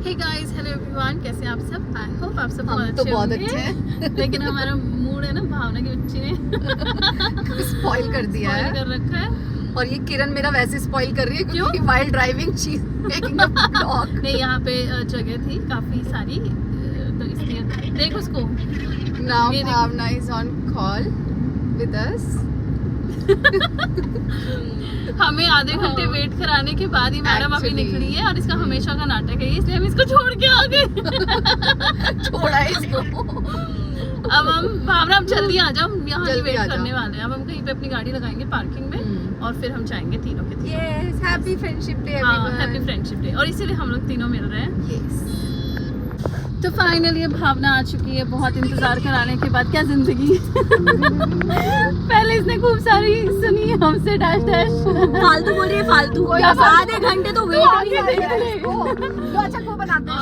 Hey guys, hello everyone, कैसे हैं आप सब? आई होप आप सब हम तो बहुत अच्छे हैं। लेकिन हमारा मूड है ना, भावना की बच्ची ने स्पॉइल कर दिया है कर रखा है। और ये किरण मेरा वैसे स्पॉइल कर रही है क्योंकि वाइल्ड ड्राइविंग चीज मेकिंग अ ब्लॉग। नहीं, यहाँ पे जगह थी काफी सारी, तो इसलिए देख उसको। Now Bhavna is on call with us. हमें आधे घंटे वेट कराने के बाद ही मैडम अभी निकली है और इसका हमेशा का नाटक है, इसलिए हम इसको छोड़ के आ गए। छोड़ा है इसको। अब हम भावना, अब जल्दी आ जाओ, हम यहाँ वेट करने वाले हैं। अब हम कहीं पे अपनी गाड़ी लगाएंगे पार्किंग में और फिर हम जाएंगे तीनों के तीनों। Yes, happy friendship day everyone. Happy friendship day. और इसीलिए हम लोग तीनों मिल रहे हैं। यस। तो फाइनली भावना आ चुकी है, बहुत इंतजार कराने के बाद। क्या जिंदगी। पहले इसने खूब सारी सुनी हमसे डैश डैश, फालतू बोल रही है, फालतू। आधे घंटे तो वेट अच्छा को बनाते हैं।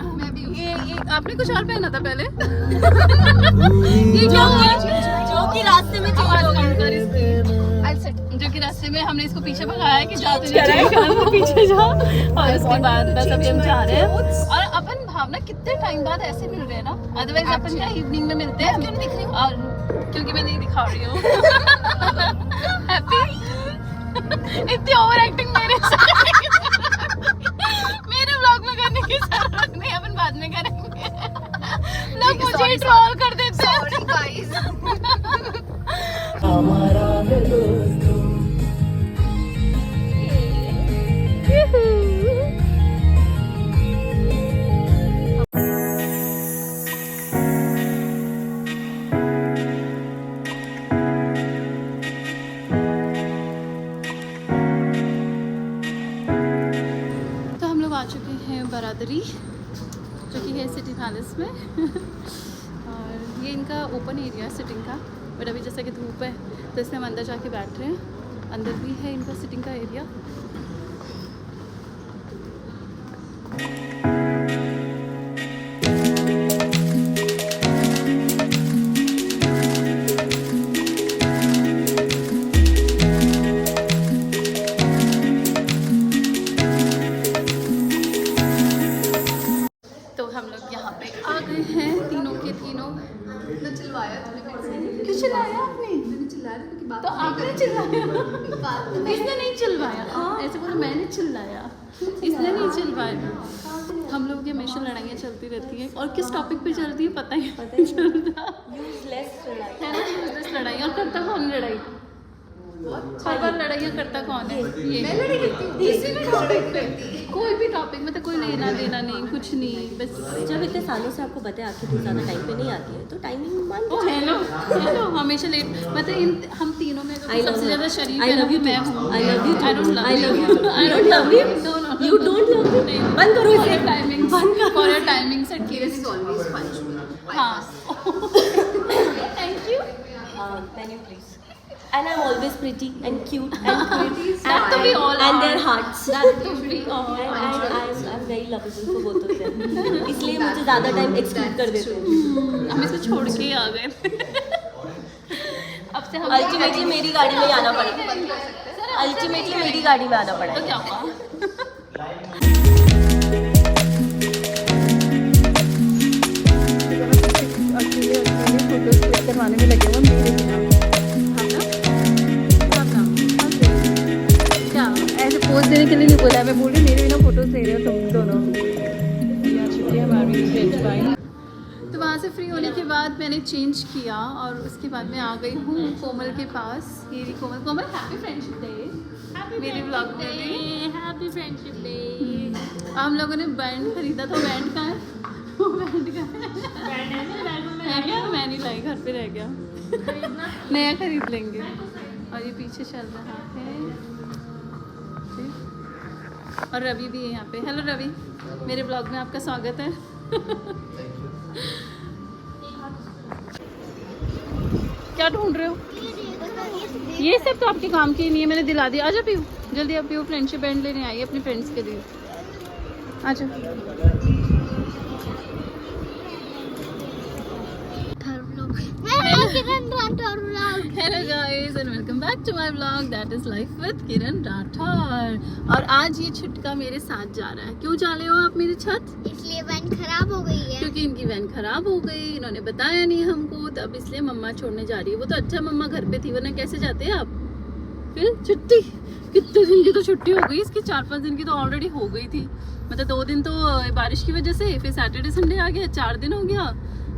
और मैं भी ये आपने कुछ और पहना था पहले। ये जो कि रास्ते में चेंज हो गया। जो कि रास्ते में हमने इसको पीछे भगाया है कि जाते नहीं पीछे जाओ। और उसके बाद बस अभी हम जा रहे हैं। और अपन भावना कितने टाइम बाद ऐसे मिल रहे हैं ना, अदरवाइज अपन क्या इवनिंग में मिलते हैं। क्यों नहीं दिख रही? और क्योंकि मैं नहीं दिखा रही हूँ। हैप्पी। इतनी ओवर एक्टिंग मेरे व्लॉग में करने की जरूरत नहीं, अपन बाद में करेंगे। लोग मुझे ट्रोल कर देते हैं। Sorry guys. तो हम लोग आ चुके हैं बरादरी, जो कि है सिटी पैलेस में। और ये इनका ओपन एरिया है सिटिंग का, बट अभी जैसा कि धूप है तो इसलिए हम अंदर जाके बैठ रहे हैं। अंदर भी है इनका सिटिंग का एरिया। तो हम लोग यहाँ पे आ गए हैं तीनों के तीनों। चिल्लाया तूने मेरे से। क्यों चिल्लाया आपने? मैंने चिल्लाया था क्योंकि बात तो आपने चिल्लाया, बात इसने नहीं चिल्लाया। ऐसे बोलो मैंने चिल्लाया, इसने नहीं चिल्लाया। हम लोग की हमेशा लड़ाइयाँ चलती रहती हैं और किस टॉपिक पे चलती है पता ही नहीं चलता। यूजलेस लड़ाई है ना, यूजलेस लड़ाई। और करता कौन लड़ाई? हर बार लड़ाइयाँ करता कौन है? ये मैं लड़ी करती हूँ। किसी भी टॉपिक पे, कोई भी टॉपिक में, तो कोई लेना देना नहीं, कुछ नहीं, बस। जब इतने सालों से आपको पता है आखिर तू ज़्यादा टाइम पे नहीं आती है तो टाइमिंग मान ओ हेलो हेलो, हमेशा लेट। मतलब हम तीनों में सबसे ज़्यादा शरीफ I love you मैं too. हूँ। I love you too. I don't love I love you. you too. I You don't don't love love me? you. No, no. You don't love me? नहीं, बंद करो For इसे। your timing, for your timing set Kiran is always punctual. हाँ। Thank you. Menu please. And I'm always pretty and cute and pretty. That to be all. And their hearts. That to be all. And I'm very lovable for both of them. इसलिए मुझे ज़्यादा time exclude कर देते हैं। हम इसको छोड़ के ही आ गए थे। अब से हम अल्टीमेटली मेरी गाड़ी में ही आना पड़ा। अल्टीमेटली मेरी गाड़ी में आना पड़ा। तो क्या हुआ? करवाने में लगे हुए क्या ऐसे पोज देने के लिए नहीं बोला, मैं बोल रही मेरे बिना फोटोज दे रहे हो तुम दोनों। तो वहाँ से फ्री होने के बाद मैंने चेंज किया और उसके बाद मैं आ गई हूँ कोमल के पास। ये कोमल, कोमल हैप्पी फ्रेंडशिप डे मेरे ब्लॉग में भी। Happy friendship day. हम लोगों ने बैंड खरीदा था। बैंड कहाँ है? वो बैंड कहाँ है क्या? मैं नहीं लाई, घर पे रह गया। नया खरीद लेंगे। और ये पीछे चल रहा है और रवि भी है यहाँ पे। हेलो रवि, मेरे ब्लॉग में आपका स्वागत है। क्या ढूंढ रहे हो? ये सब तो आपके काम की नहीं है, मैंने दिला दिया। आजा पीयू, जल्दी आप पीयू फ्रेंडशिप बैंड लेने आई है अपनी फ्रेंड्स के लिए। आजा। Kiran Rathore vlog. Hello guys and welcome back to my vlog that is life with Kiran Rathore. और आज ये छुटका मेरे साथ जा रहा है। क्यों जा रहे हो आप मेरी छत? इसलिए वैन खराब हो गई है। क्योंकि इनकी वैन खराब हो गई, इन्होंने बताया नहीं हमको, तब इसलिए मम्मा छोड़ने जा रही है। वो तो अच्छा मम्मा घर पे थी, वरना कैसे जाते हैं आप? फिर छुट्टी कितने दिन की तो छुट्टी हो गई इसकी, 4-5 दिन की तो ऑलरेडी हो गई थी। मतलब 2 दिन तो बारिश की वजह से, फिर सैटरडे संडे आ गया, 4 दिन हो गया।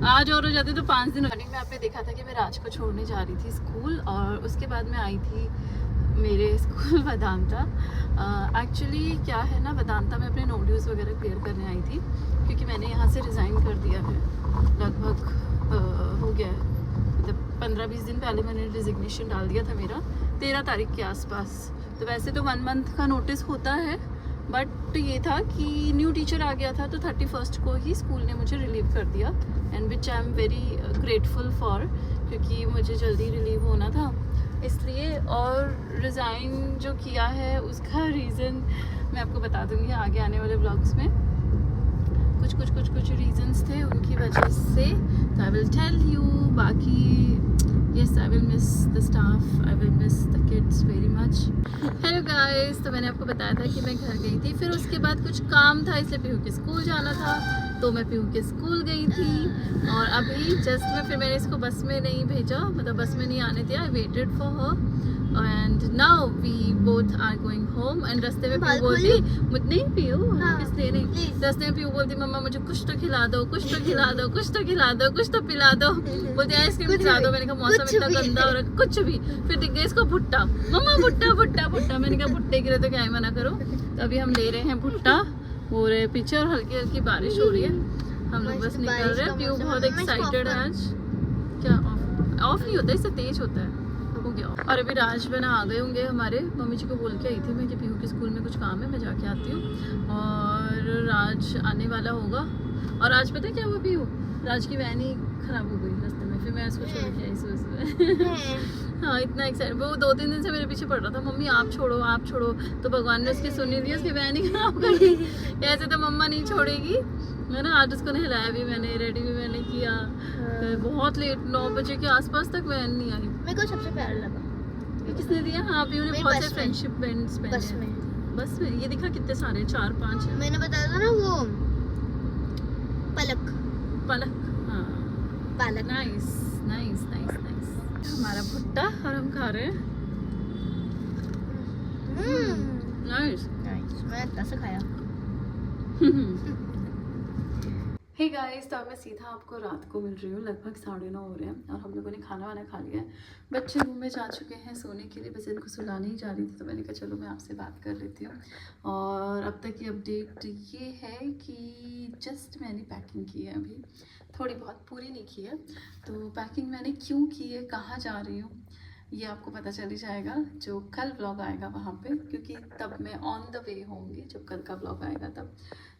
आज और हो जाते तो 5 दिन। मॉर्निंग में आपने देखा था कि मैं राज को छोड़ने जा रही थी स्कूल, और उसके बाद मैं आई थी मेरे स्कूल वेदांता। एक्चुअली क्या है ना, वेदांता में अपने नोट्स वगैरह क्लियर करने आई थी, क्योंकि मैंने यहाँ से रिज़ाइन कर दिया है। लगभग हो गया है, मतलब 15-20 दिन पहले मैंने रिजिग्नेशन डाल दिया था मेरा, 13 तारीख के आसपास। तो वैसे तो 1 मंथ का नोटिस होता है, बट ये था कि न्यू टीचर आ गया था, तो 31st को ही स्कूल ने मुझे रिलीव कर दिया, and which I am very grateful for, क्योंकि मुझे जल्दी रिलीव होना था इसलिए। और रिज़ाइन जो किया है उसका रीज़न मैं आपको बता दूँगी आगे आने वाले व्लॉग्स में। कुछ रीजंस थे उनकी वजह से, तो आई विल टेल यू। बाकी yes, I will miss the staff, I will miss the kids very much. Hello guys, तो मैंने आपको बताया था कि मैं घर गई थी, फिर उसके बाद कुछ काम था इसलिए पीहू के स्कूल जाना था, तो मैं पीहू के स्कूल गई थी। और अभी जस्ट फिर मैंने इसको बस में नहीं भेजा, मतलब बस में नहीं आने दिया, I waited for her and now we both are going home. And रास्ते में पीहू बोलती, नहीं पीहू इसलिए नहीं, रास्ते में पीहू बोलती मम्मा मुझे कुछ तो खिला दो, कुछ तो खिला दो, कुछ तो खिला दो, कुछ तो पिला दो, बोलते आइसक्रीम खिला दो। मैंने कहा मौसम इतना गंदा हो रहा है, कुछ भी। फिर दिख गया इसको भुट्टा, मम्मा भुट्टा भुट्टा भुट्टा। मैंने कहा भुट्टे के लिए तो क्या ही मना करो। तो अभी हम ले रहे हैं भुट्टा, हो रहे पीछे, और हल्की हल्की बारिश हो रही है। हम लोग बस निकल रहे हैं। पीहू बहुत एक्साइटेड है आज। क्या ऑफ नहीं होता, इससे तेज होता है। हो गया। और अभी राज बना आ गए होंगे हमारे, मम्मी जी को बोल के आई थी मैं कि पीहू के स्कूल में कुछ काम है, मैं जाके आती हूँ। और राज आने वाला होगा। और आज पता है क्या हुआ, पीहू राज की वैन ही खराब हो गई रास्ते में, फिर मैं उसको छोड़ के आई सुबह। हाँ, इतना एक्साइटेड, वो 2-3 दिन से मेरे पीछे पड़ रहा था, मम्मी आप छोड़ो आप छोड़ो। तो भगवान ने उसकी सुन लिया, उसकी वैन ही खराब कर दी। ऐसे तो मम्मा नहीं छोड़ेगी, है ना। आज उसको नहलाया भी मैंने, रेडी भी मैंने किया। बहुत लेट, 9 बजे के आसपास तक वैन नहीं आई। मेरे को सबसे प्यारा लगा। किसने दिया? हाँ, अभी उन्हें बहुत से फ्रेंडशिप बैंड्स पहने। बस में ये दिखा कितने सारे, 4-5 है। मैंने बताया था ना वो पलक हाँ, पालक। Nice nice nice nice. हमारा भुट्टा और हम खा रहे हैं। नाइस। मैं इतना से खाया। हे गाइस, तो अब मैं सीधा आपको रात को मिल रही हूँ। लगभग 9:30 हो रहे हैं और हम लोगों ने खाना वाना खा लिया है। बच्चे रूम में जा चुके हैं सोने के लिए, बस इनको सुलाने ही जा रही थी, तो मैंने कहा चलो मैं आपसे बात कर लेती हूँ। और अब तक की अपडेट ये है कि जस्ट मैंने पैकिंग की है, अभी थोड़ी बहुत, पूरी नहीं की है। तो पैकिंग मैंने क्यों की है, कहाँ जा रही हूँ, ये आपको पता चल ही जाएगा जो कल व्लॉग आएगा वहाँ पे, क्योंकि तब मैं ऑन द वे होंगी जब कल का व्लॉग आएगा तब।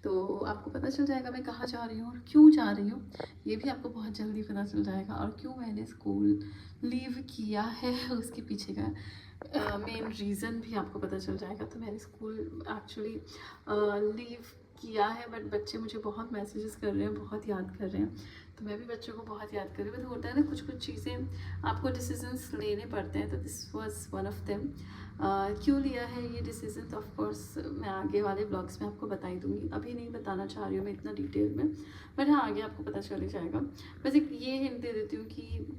तो आपको पता चल जाएगा मैं कहाँ जा रही हूँ और क्यों जा रही हूँ, ये भी आपको बहुत जल्दी पता चल जाएगा। और क्यों मैंने स्कूल लीव किया है उसके पीछे का मेन रीज़न भी आपको पता चल जाएगा। तो मैंने स्कूल एक्चुअली लीव किया है, बट बच्चे मुझे बहुत मैसेजेस कर रहे हैं, बहुत याद कर रहे हैं, तो मैं भी बच्चों को बहुत याद कर रही हूँ। तो होता है ना, कुछ चीज़ें आपको डिसीजंस लेने पड़ते हैं, तो this was one of them. क्यों लिया है ये डिसीजन, तो ऑफकोर्स मैं आगे वाले ब्लॉग्स में आपको बता ही दूँगी, अभी नहीं बताना चाह रही हूँ मैं इतना डिटेल में, बट हाँ आगे आपको पता चल ही जाएगा। बस एक ये हिंट दे देती हूँ कि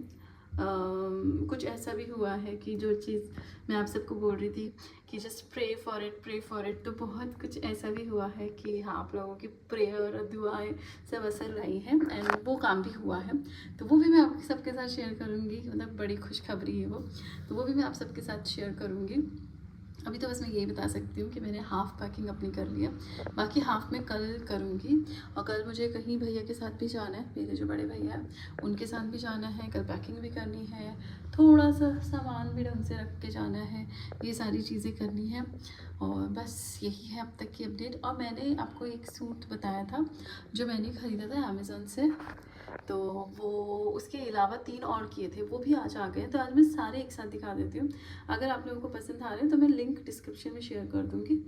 कुछ ऐसा भी हुआ है कि जो चीज़ मैं आप सबको बोल रही थी कि जस्ट प्रे फॉर इट, तो बहुत कुछ ऐसा भी हुआ है कि हाँ आप लोगों की प्रेयर और दुआएं सब असर लाई हैं, एंड वो काम भी हुआ है। तो वो भी मैं आप सबके साथ शेयर करूँगी, मतलब बड़ी खुशखबरी है वो, तो वो भी मैं आप सबके साथ शेयर करूँगी। अभी तो बस मैं यही बता सकती हूँ कि मैंने हाफ़ पैकिंग अपनी कर लिया, बाकी हाफ़ में कल करूँगी। और कल मुझे कहीं भैया के साथ भी जाना है, मेरे जो बड़े भैया हैं उनके साथ भी जाना है, कल पैकिंग भी करनी है, थोड़ा सा सामान भी ढंग से रख के जाना है, ये सारी चीज़ें करनी है। और बस यही है अब तक की अपडेट। और मैंने आपको एक सूट बताया था जो मैंने ख़रीदा था अमेज़न से, तो वो उसके अलावा 3 और किए थे, वो भी आज आ गए हैं। तो आज मैं सारे एक साथ दिखा देती हूँ। अगर आप लोगों को पसंद आ रहे हैं तो मैं लिंक डिस्क्रिप्शन में शेयर कर दूँगी।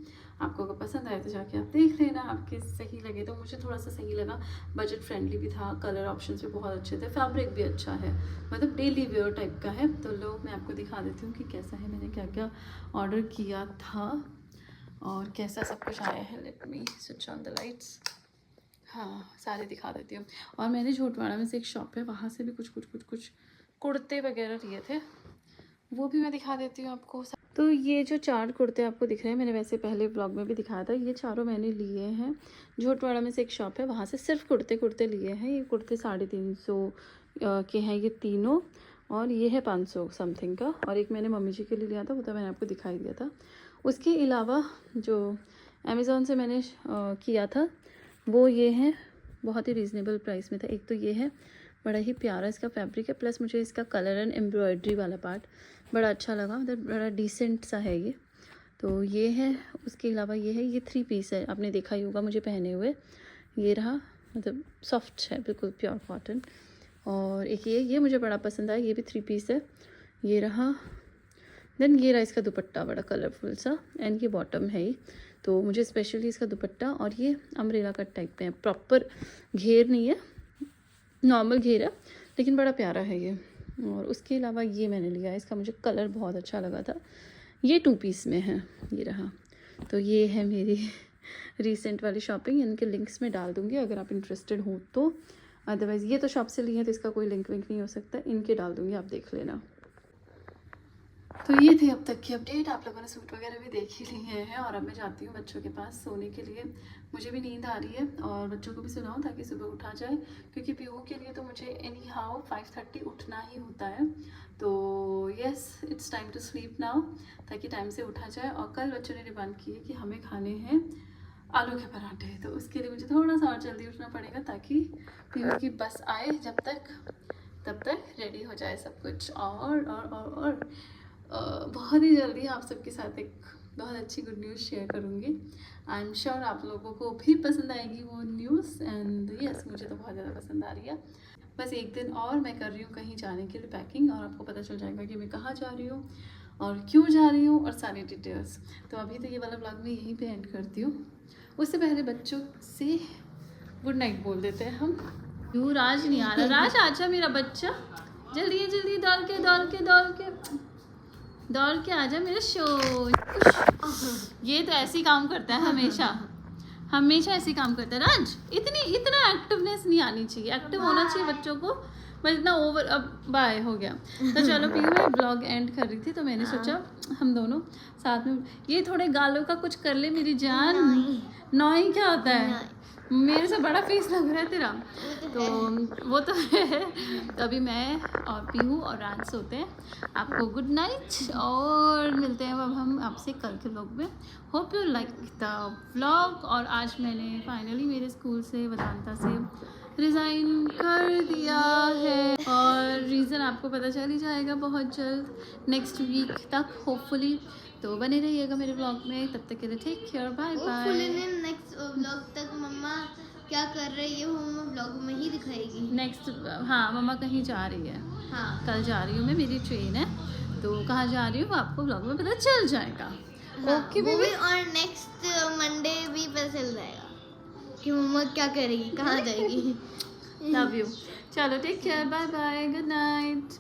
आपको अगर पसंद आए तो जाके आप देख लेना, आपके सही लगे तो। मुझे थोड़ा सा सही लगा, बजट फ्रेंडली भी था, कलर ऑप्शंस भी बहुत अच्छे थे, फैब्रिक भी अच्छा है, मतलब डेली वेयर टाइप का है। तो लो मैं आपको दिखा देती हूँ कि कैसा है, मैंने क्या क्या ऑर्डर किया था और कैसा सब कुछ आया है। Let me switch on the lights. हाँ, सारे दिखा देती हूँ। और मैंने झोटवाड़ा में से एक शॉप है, वहाँ से भी कुछ कुर्ते वगैरह लिए थे, वो भी मैं दिखा देती हूँ आपको। तो ये जो 4 कुर्ते आपको दिख रहे हैं, मैंने वैसे पहले व्लॉग में भी दिखाया था, ये चारों मैंने लिए हैं। झोटवाड़ा में से एक शॉप है, वहाँ से सिर्फ कुर्ते लिए हैं। ये कुर्ते 350 के हैं ये तीनों, और ये है 500 समथिंग का। और एक मैंने मम्मी जी के लिए लिया था, वो तो मैंने आपको दिखाई दिया था। उसके अलावा जो अमेज़ॉन से मैंने किया था वो ये है, बहुत ही रीज़नेबल प्राइस में था। एक तो ये है, बड़ा ही प्यारा इसका फैब्रिक है, प्लस मुझे इसका कलर एंड एम्ब्रॉयडरी वाला पार्ट बड़ा अच्छा लगा, मतलब बड़ा डिसेंट सा है ये। तो ये है। उसके अलावा ये है, ये 3 पीस है, आपने देखा ही होगा मुझे पहने हुए। ये रहा, मतलब सॉफ्ट है, बिल्कुल प्योर कॉटन। और एक ये मुझे बड़ा पसंद आया, ये भी 3 पीस है। ये रहा। देन ये रहा इसका दुपट्टा, बड़ा कलरफुल सा, एंड ये बॉटम है ही। तो मुझे स्पेशली इसका दुपट्टा, और ये अम्ब्रेला कट टाइप में है, प्रॉपर घेर नहीं है, नॉर्मल घेर है, लेकिन बड़ा प्यारा है ये। और उसके अलावा ये मैंने लिया है, इसका मुझे कलर बहुत अच्छा लगा था। ये 2 पीस में है, ये रहा। तो ये है मेरी रीसेंट वाली शॉपिंग, इनके लिंक्स में डाल दूँगी अगर आप इंटरेस्टेड हो तो। अदरवाइज़ ये तो शॉप से लिए हैं तो इसका कोई लिंक विंक नहीं हो सकता, इनके डाल दूँगी, आप देख लेना। तो ये थे अब तक की अपडेट। आप लोगों ने सूट वगैरह भी देख ही लिए हैं, और अब मैं जाती हूँ बच्चों के पास सोने के लिए। मुझे भी नींद आ रही है और बच्चों को भी सुनाऊँ ताकि सुबह उठा जाए, क्योंकि पीहू के लिए तो मुझे एनी हाउ 5:30 उठना ही होता है। तो yes, it's time to sleep now, ताकि टाइम से उठा जाए। और कल बच्चों ने डिमांड की है कि हमें खाने हैं आलू के पराठे, तो उसके लिए मुझे थोड़ा सा और जल्दी उठना पड़ेगा, ताकि पीहू की बस आए तब तक रेडी हो जाए सब कुछ। और बहुत ही जल्दी आप सबके साथ एक बहुत अच्छी गुड न्यूज़ शेयर करूँगी। आई एम श्योर आप लोगों को भी पसंद आएगी वो न्यूज़, एंड यस, मुझे तो बहुत ज़्यादा पसंद आ रही है। बस एक दिन और मैं कर रही हूँ कहीं जाने के लिए पैकिंग, और आपको पता चल जाएगा कि मैं कहाँ जा रही हूँ और क्यों जा रही हूँ, और सारी डिटेल्स। तो अभी तो ये वाला ब्लॉग मैं यहीं पे एंड करती हूँ। उससे पहले बच्चों से गुड नाइट बोल देते हैं हम। क्यों राज नहीं आ रहा? राज आजा मेरा बच्चा, जल्दी दौड़ के आजा मेरा शो। ये तो ऐसे ही काम करता है हमेशा ऐसे ही काम करता है राज। इतना एक्टिवनेस नहीं आनी चाहिए, एक्टिव होना चाहिए बच्चों को, बस इतना ओवर। अब बाय हो गया। तो चलो पीहू, मैं ब्लॉग एंड कर रही थी तो मैंने सोचा हम दोनों साथ में, ये थोड़े गालों का कुछ कर ले मेरी जान। नॉई क्या होता है? मेरे से बड़ा फेस लग रहा है तेरा, तो वो तो है। तो अभी मैं और पीहू और राज सोते हैं। आपको गुड नाइट, और मिलते हैं अब हम आपसे कल के व्लॉग में। Hope you like the vlog. और आज मैंने फाइनली मेरे स्कूल से, वेदांता से रिज़ाइन कर दिया है, और रीज़न आपको पता चल ही जाएगा बहुत जल्द, नेक्स्ट वीक तक होपफुली। तो बने रहिएगा मेरे व्लॉग में, तब तक के लिए take care, bye bye. Next vlog तक मम्मा क्या कर रही है वो मम्मा व्लॉग में ही दिखाएगी। नेक्स्ट, हाँ, मम्मा कहीं जा रही है। हाँ, कल जा रही हूँ मैं, मेरी ट्रेन है, तो कहाँ जा रही हूँ आपको व्लॉग में पता चल जाएगा। Okay baby. और नेक्स्ट मंडे भी पता चल जाएगा कि मम्मा क्या करेगी, कहाँ जाएगी। Love you. चलो take care, bye bye, good night.